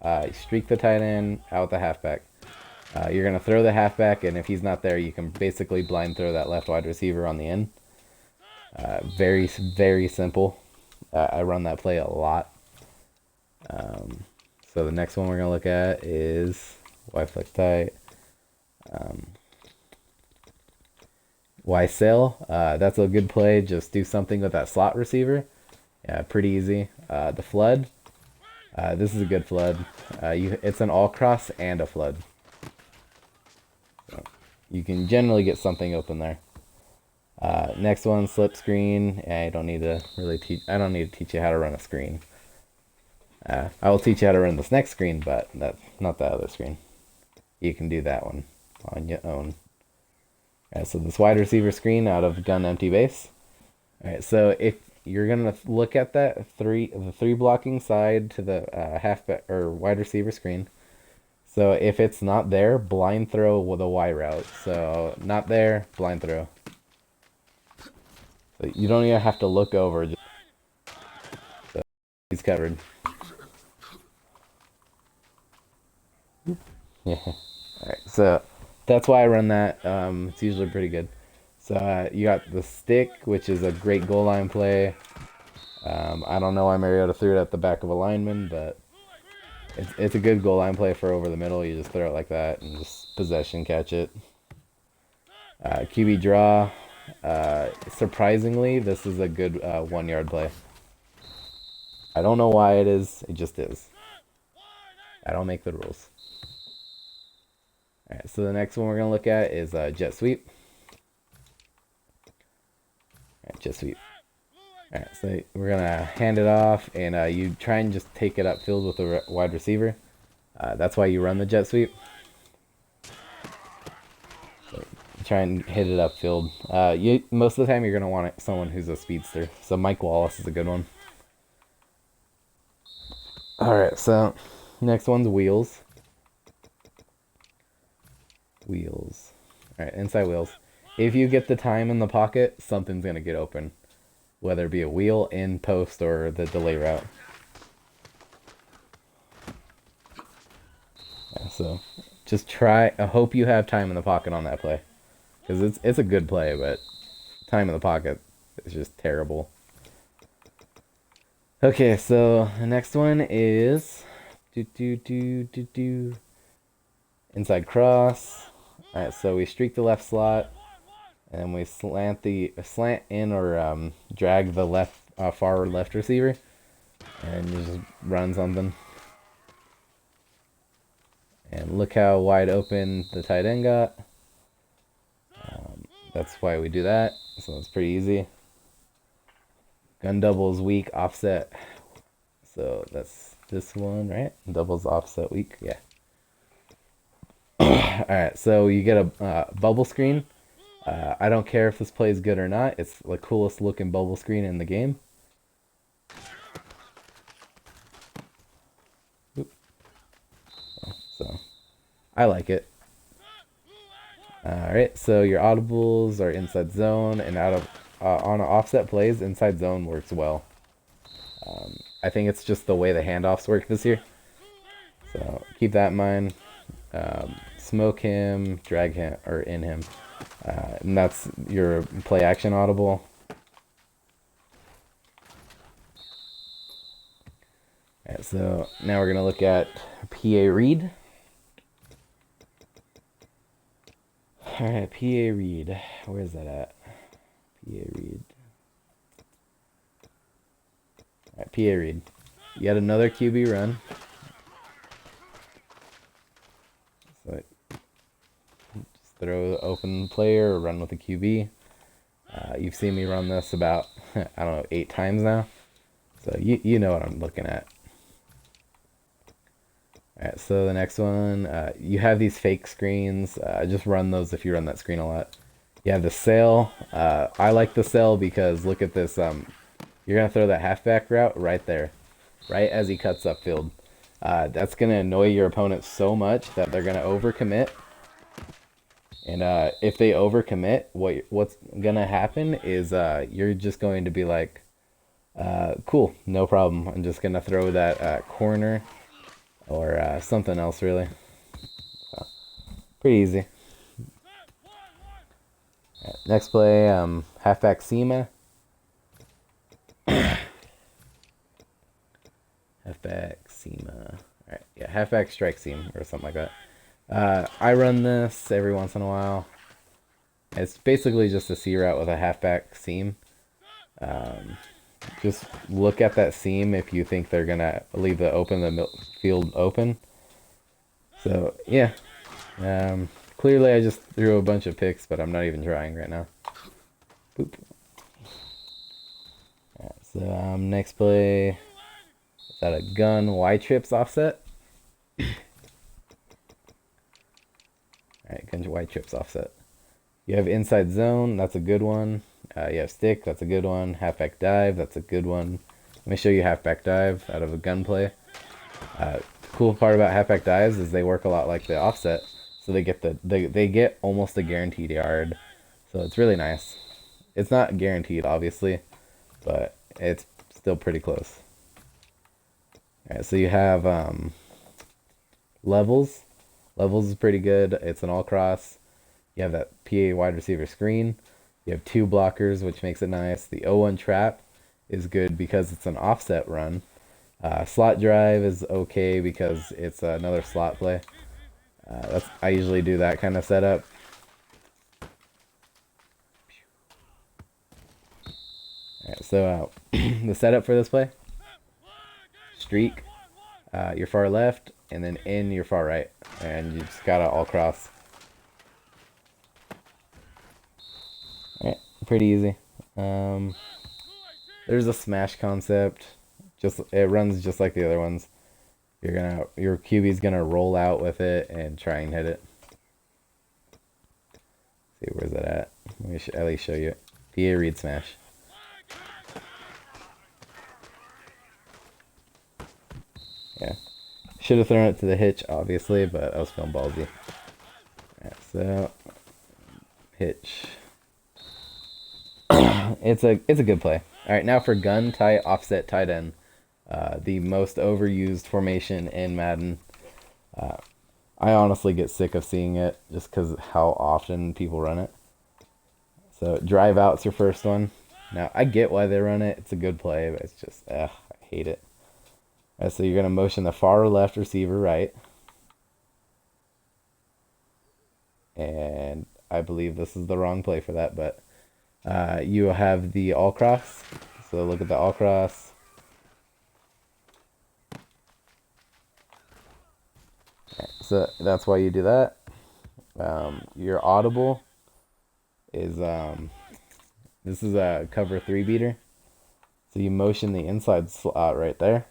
You streak the tight end out the halfback. You're going to throw the halfback, and if he's not there, you can basically blind throw that left wide receiver on the end. Very, very simple. I run that play a lot. So the next one we're going to look at is Y flex tight. Y sail. That's a good play. Just do something with that slot receiver. Yeah, pretty easy. The flood. This is a good flood. It's an all cross and a flood. So you can generally get something open there. Next one, slip screen. I don't need to teach you how to run a screen. I will teach you how to run this next screen, but that's not the other screen. You can do that one on your own. Alright, so this wide receiver screen out of gun empty base. Alright, so if you're gonna look at the three blocking side to the halfback or wide receiver screen. So if it's not there, blind throw with a Y route. So not there, blind throw. So you don't even have to look over. So he's covered. Yeah. Alright, so that's why I run that. It's usually pretty good. So you got the stick, which is a great goal line play. I don't know why Mariota threw it at the back of a lineman, but it's a good goal line play for over the middle. You just throw it like that and just possession catch it. QB draw. Surprisingly, this is a good 1 yard play. I don't know why it is. It just is. I don't make the rules. Alright, so the next one we're going to look at is jet sweep. Alright, jet sweep. Alright, so we're going to hand it off, and you try and just take it upfield with the wide receiver. That's why you run the jet sweep. So try and hit it upfield. Most of the time you're going to want someone who's a speedster. So Mike Wallace is a good one. Alright, so next one's wheels. Wheels. Alright, inside wheels. If you get the time in the pocket, something's going to get open. Whether it be a wheel, in post, or the delay route. Yeah, so just try. I hope you have time in the pocket on that play. Because it's a good play, but time in the pocket is just terrible. Okay, so the next one is inside cross. Alright, so we streak the left slot, and we slant in or drag the left far left receiver, and you just run something. And look how wide open the tight end got. That's why we do that. So it's pretty easy. Gun doubles weak, offset. So that's this one, right? Doubles offset weak, yeah. Alright, so you get a bubble screen. I don't care if this play is good or not. It's the coolest looking bubble screen in the game. So I like it. Alright, so your audibles are inside zone, and on offset plays, inside zone works well. I think it's just the way the handoffs work this year. So keep that in mind. Smoke him, drag him, or in him. And that's your play action audible. Alright, so now we're going to look at PA read. Alright, PA read. Where's that at? PA read. Alright, PA read. Yet another QB run. So just throw open player or run with a QB. You've seen me run this about, I don't know, 8 times now. So you know what I'm looking at. Alright, so the next one, you have these fake screens. Just run those if you run that screen a lot. You have the sail. I like the sail because look at this. You're going to throw that halfback route right there. Right as he cuts upfield. That's going to annoy your opponent so much that they're going to overcommit. And if they overcommit, what's going to happen is you're just going to be like, cool, no problem. I'm just going to throw that corner or something else, really. So, pretty easy. Right, next play, halfback Sema. Halfback Sema. Alright, yeah, halfback strike seam or something like that. I run this every once in a while. It's basically just a C route with a halfback seam. Just look at that seam if you think they're gonna leave the field open. So yeah, clearly I just threw a bunch of picks, but I'm not even trying right now. Boop. Alright, so next play, is that a gun Y trips offset? Alright, gun Y trips offset. You have inside zone, that's a good one. You have stick, that's a good one. Halfback dive, that's a good one. Let me show you halfback dive out of a gunplay. The cool part about halfback dives is they work a lot like the offset, so they get almost a guaranteed yard. So it's really nice. It's not guaranteed, obviously, but it's still pretty close. Alright, so you have levels. Levels is pretty good. It's an all cross. You have that PA wide receiver screen. You have 2 blockers, which makes it nice. The 0-1 trap is good because it's an offset run. Slot drive is okay because it's another slot play. I usually do that kind of setup. Alright, so the setup for this play: streak, your far left, and then in your far right, and you just gotta all cross. Alright, pretty easy. There's a smash concept. It runs just like the other ones. Your QB's gonna roll out with it and try and hit it. See, where's that at? Let me at least show you. PA read smash. Yeah, should have thrown it to the hitch, obviously, but I was feeling ballsy. Alright, so hitch. It's a good play. All right, now for gun tight offset tight end, the most overused formation in Madden. I honestly get sick of seeing it just because how often people run it. So drive out's your first one. Now I get why they run it. It's a good play, but it's just I hate it. All right, so you're gonna motion the far left receiver right, and I believe this is the wrong play for that, but. You have the all cross. So look at the all cross. Right, so that's why you do that. Your audible is this is a cover 3 beater. So you motion the inside slot right there,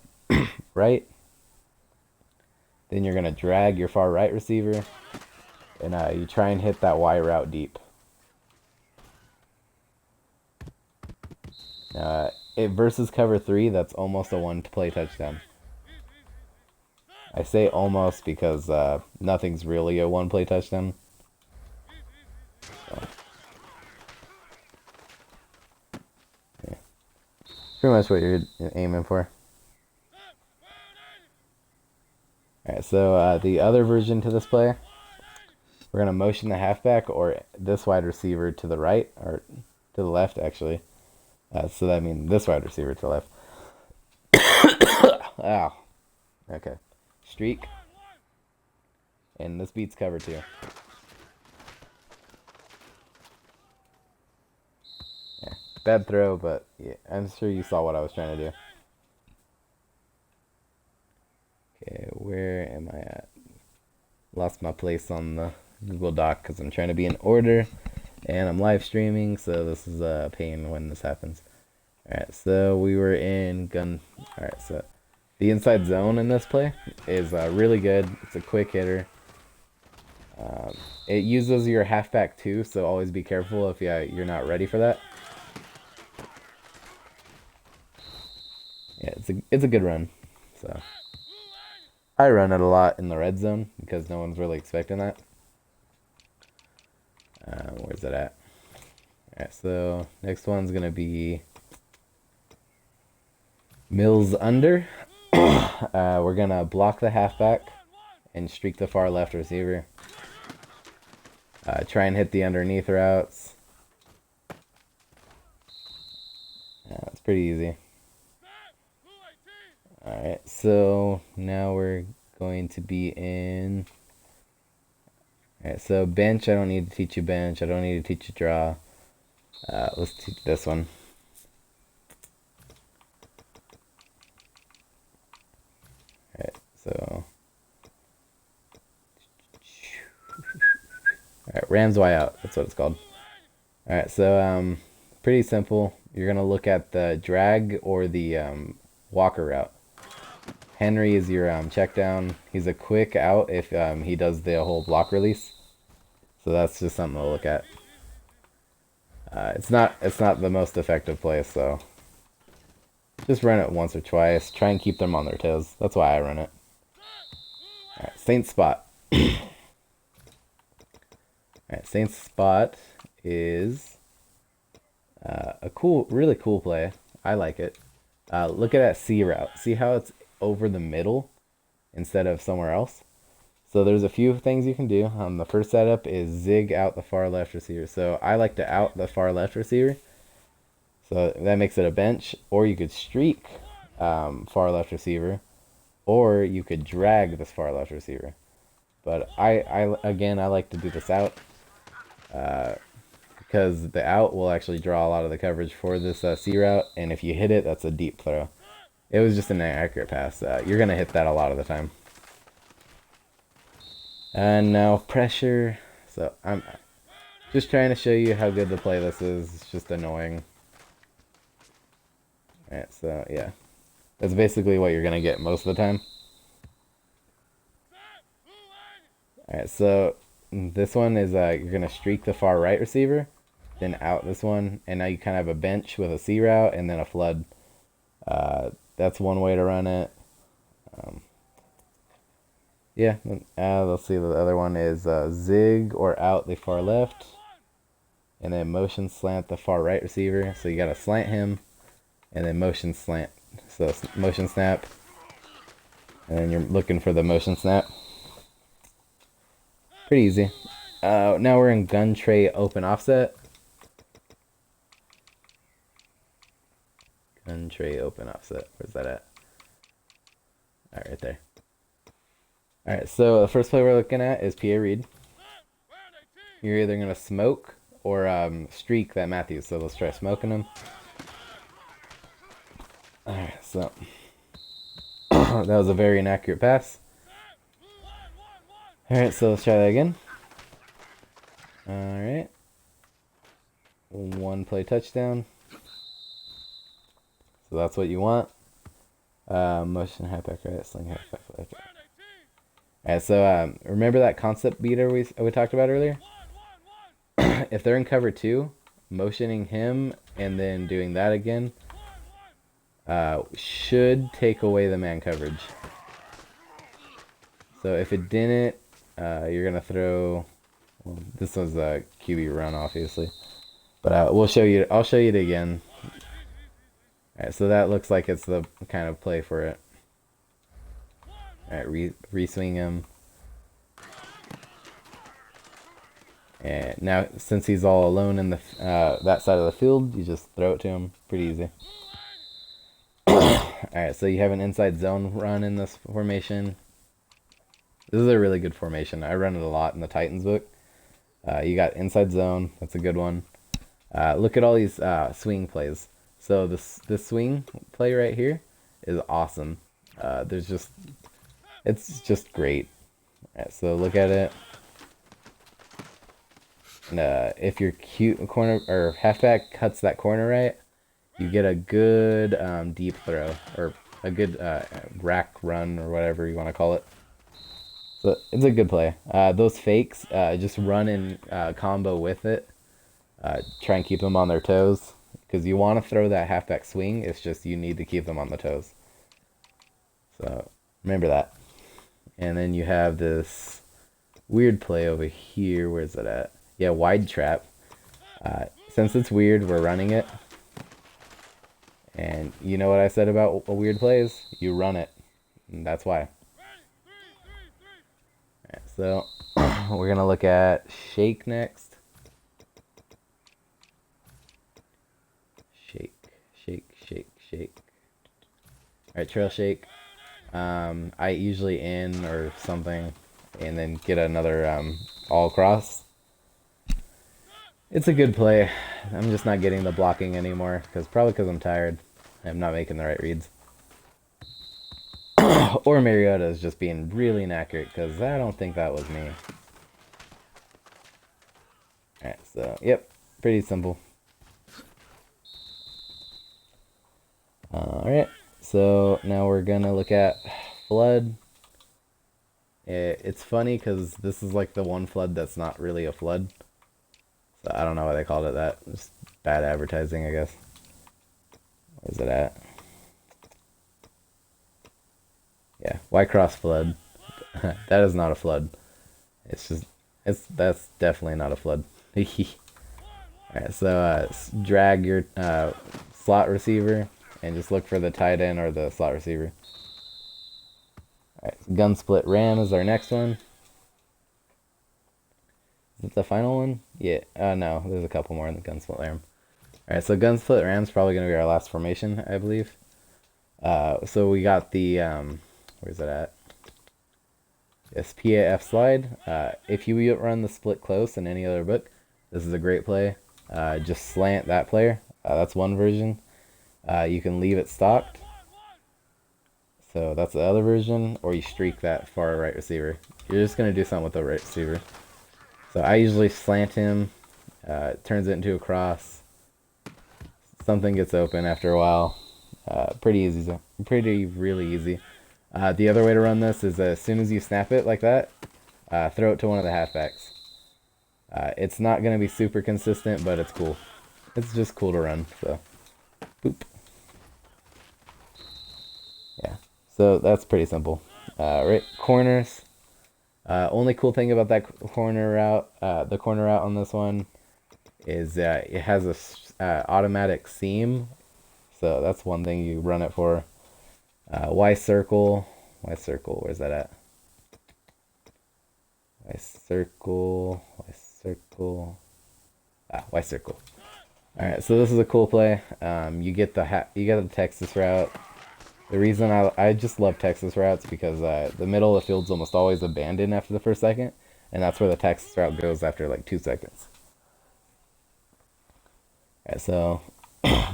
right. Then you're gonna drag your far right receiver, and you try and hit that Y route deep. It versus cover 3, that's almost a 1-play touchdown. I say almost because nothing's really a 1-play touchdown. So, yeah. Pretty much what you're aiming for. Alright, so the other version to this play, we're going to motion the halfback or this wide receiver to the right, or to the left, actually. So that means this wide receiver to the left. Ow. Okay. Streak. And this beats cover 2. Yeah. Bad throw, but yeah, I'm sure you saw what I was trying to do. where am I at? Lost my place on the Google Doc because I'm trying to be in order, and I'm live streaming, so this is a pain when this happens. Alright, so we were in gun. Alright, so the inside zone in this play is really good. It's a quick hitter. It uses your halfback too, so always be careful if you're not ready for that. Yeah, it's a good run. So I run it a lot in the red zone because no one's really expecting that. Where's it at? Alright, so next one's gonna be Mills under. We're gonna block the halfback and streak the far left receiver. Try and hit the underneath routes. It's pretty easy. Alright, so now we're going to be in... Alright, so bench, I don't need to teach you bench. I don't need to teach you draw. Let's teach this one. Alright, so... Alright, Rams Y out. That's what it's called. Alright, so pretty simple. You're going to look at the drag or the walker route. Henry is your check down. He's a quick out if he does the whole block release. So that's just something to look at. It's not the most effective play, so just run it once or twice. Try and keep them on their toes. That's why I run it. Alright, Saints spot. Alright, Saints spot is a really cool play. I like it. Look at that C route. See how it's over the middle instead of somewhere else? So there's a few things you can do. The first setup is zig out the far left receiver. So I like to out the far left receiver. So that makes it a bench. Or you could streak far left receiver. Or you could drag this far left receiver. But I like to do this out. Because the out will actually draw a lot of the coverage for this C route. And if you hit it, that's a deep throw. It was just an inaccurate pass. You're going to hit that a lot of the time. And now pressure. So I'm just trying to show you how good the play this is. It's just annoying. Alright, so yeah. That's basically what you're going to get most of the time. Alright, so this one is you're going to streak the far right receiver. Then out this one. And now you kind of have a bench with a C route and then a flood. That's one way to run it. Yeah, let's see. The other one is zig or out the far left. And then motion slant the far right receiver. So you got to slant him. And then motion slant. So motion snap. And then you're looking for the motion snap. Pretty easy. Now we're in gun tray open offset. Gun tray open offset. Where's that at? Alright, right there. Alright, so the first play we're looking at is PA read. You're either going to smoke or streak that Matthews. So let's try smoking him. Alright, so that was a very inaccurate pass. Alright, so let's try that again. Alright. One play touchdown. So that's what you want. Motion halfback right, sling halfback left. Alright, so remember that concept beater we talked about earlier? If they're in cover 2, motioning him and then doing that again should take away the man coverage. So if it didn't, you're gonna throw. Well, this was a QB run, obviously, but I'll show you it again. Alright, so that looks like it's the kind of play for it. Alright, re-swing him. And now, since he's all alone in the that side of the field, you just throw it to him. Pretty easy. Alright, so you have an inside zone run in this formation. This is a really good formation. I run it a lot in the Titans book. You got inside zone. That's a good one. Look at all these swing plays. So this swing play right here is awesome. There's just It's just great. Alright, so look at it. And, if your cute corner or halfback cuts that corner right, you get a good deep throw or a good rack run or whatever you want to call it. So it's a good play. Those fakes, just run in combo with it. Try and keep them on their toes because you want to throw that halfback swing. It's just you need to keep them on the toes. So remember that. And then you have this weird play over here. Where's it at? Yeah, wide trap. Since it's weird, we're running it. And you know what I said about a weird plays? You run it. And that's why. Alright, so we're going to look at shake next. Shake, shake, shake, shake. Alright, trail shake. I usually in or something and then get another all across. It's a good play. I'm just not getting the blocking anymore probably because I'm tired. I'm not making the right reads. Or Mariota is just being really inaccurate because I don't think that was me. Alright, so yep, pretty simple. Alright, so now we're gonna look at flood. It's funny because this is like the one flood that's not really a flood. So I don't know why they called it that. Just bad advertising, I guess. Where's it at? Yeah, White Cross flood. That is not a flood. That's definitely not a flood. Alright, so drag your slot receiver and just look for the tight end or the slot receiver. Alright, gun split ram is our next one. Is it the final one? Yeah. No, there's a couple more in the gun split ram. Alright, so gun split ram's probably going to be our last formation, I believe. So we got the, where's it at? Yes, PAF slide. If you run the split close in any other book, this is a great play. Just slant that player. That's one version. You can leave it stocked. So that's the other version. Or you streak that far right receiver. You're just going to do something with the right receiver. So I usually slant him. Turns it into a cross. Something gets open after a while. Pretty easy. Really easy. The other way to run this is as soon as you snap it like that, throw it to one of the halfbacks. It's not going to be super consistent, but it's cool. It's just cool to run, so. Boop. Yeah, so that's pretty simple. Right, corners. Only cool thing about that corner route, the corner route on this one, is it has a automatic seam. So that's one thing you run it for. Y circle, where's that at? Y circle. Y circle. All right, so this is a cool play. You get the Texas route. The reason I just love Texas routes because the middle of the field's almost always abandoned after the first second, and that's where the Texas route goes after like 2 seconds. All right, so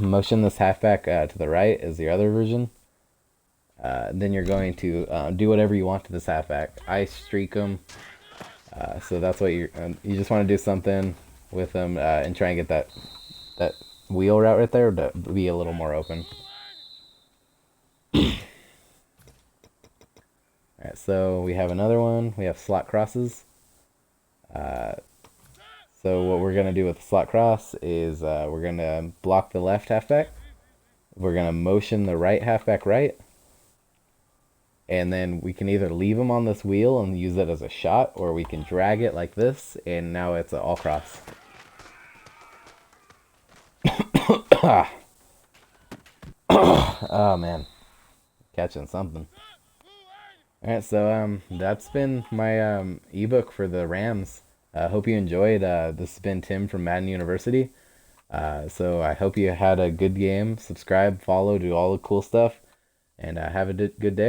motion this halfback to the right is the other version. Then you're going to do whatever you want to this halfback. I streak him, so that's what you just want to do something with him and try and get that wheel route right there to be a little more open. Alright, so we have another one. We have slot crosses. So what we're going to do with the slot cross is we're going to block the left halfback. We're going to motion the right halfback right. And then we can either leave him on this wheel and use it as a shot, or we can drag it like this, and now it's an all cross. Oh man, catching something. Alright, so that's been my ebook for the Rams. Hope you enjoyed. This has been Tim from Madden University. So I hope you had a good game. Subscribe, follow, do all the cool stuff, and have a good day.